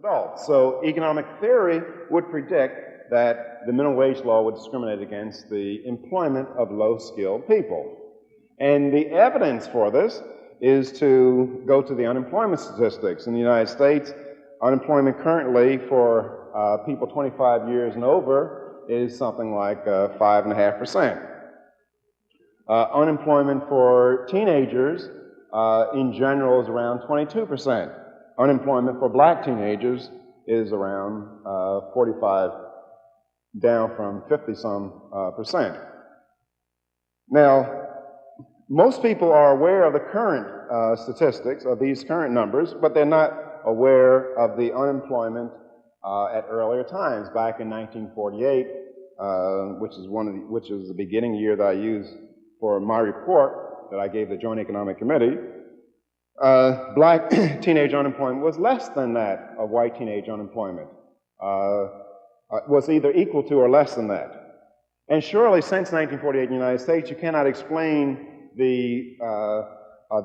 adults. So economic theory would predict that the minimum wage law would discriminate against the employment of low-skilled people. And the evidence for this is to go to the unemployment statistics. In the United States, unemployment currently for people 25 years and over is something like 5.5%. Unemployment for teenagers in general is around 22%. Unemployment for black teenagers is around 45, down from 50-some%. Now, most people are aware of the current statistics, of these current numbers, but they're not aware of the unemployment at earlier times. Back in 1948, which is the beginning year that I used for my report that I gave the Joint Economic Committee, black teenage unemployment was less than that of white teenage unemployment. Was either equal to or less than that. And surely since 1948 in the United States, you cannot explain the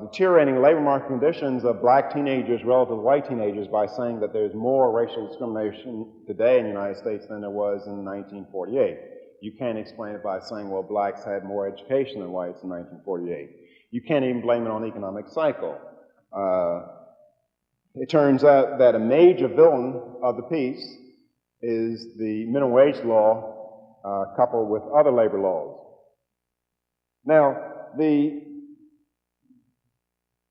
deteriorating labor market conditions of black teenagers relative to white teenagers by saying that there's more racial discrimination today in the United States than there was in 1948. You can't explain it by saying, well, blacks had more education than whites in 1948. You can't even blame it on the economic cycle. It turns out that a major villain of the piece is the minimum wage law coupled with other labor laws. Now, the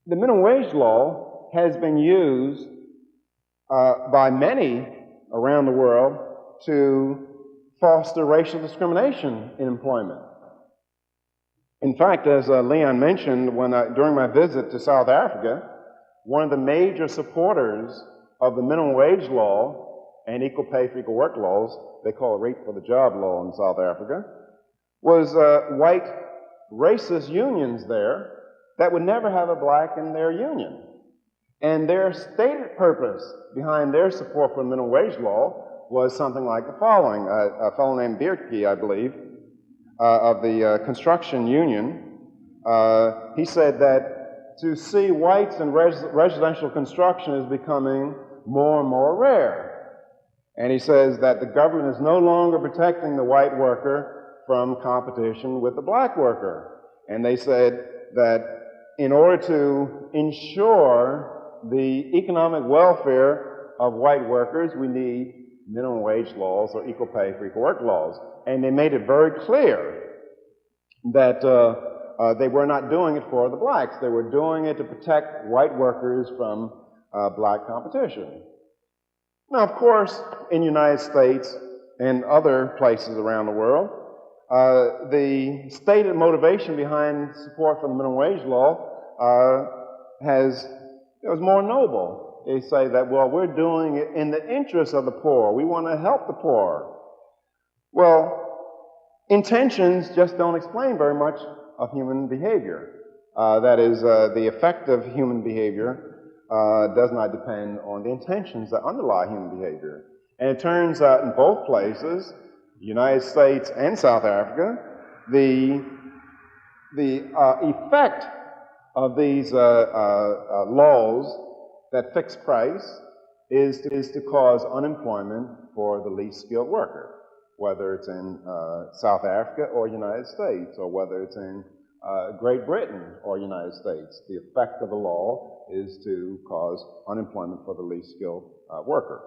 minimum wage law has been used by many around the world to foster racial discrimination in employment. In fact, as Leon mentioned, during my visit to South Africa, one of the major supporters of the minimum wage law and equal pay for equal work laws, they call it rate for the job law in South Africa, was white racist unions there that would never have a black in their union. And their stated purpose behind their support for the minimum wage law was something like the following. A fellow named Bierke, I believe, of the construction union, he said that to see whites in residential construction is becoming more and more rare. And he says that the government is no longer protecting the white worker from competition with the black worker. And they said that in order to ensure the economic welfare of white workers, we need minimum wage laws or equal pay for equal work laws. And they made it very clear that they were not doing it for the blacks. They were doing it to protect white workers from black competition. Now, of course, in the United States and other places around the world, the stated motivation behind support for the minimum wage law was more noble. They say that, well, we're doing it in the interest of the poor. We want to help the poor. Well, intentions just don't explain very much of human behavior. That is, the effect of human behavior does not depend on the intentions that underlie human behavior. And it turns out in both places, the United States and South Africa, the effect of these laws that fix price is to cause unemployment for the least skilled worker, whether it's in South Africa or United States, or whether it's in Great Britain or United States. The effect of the law is to cause unemployment for the least skilled worker.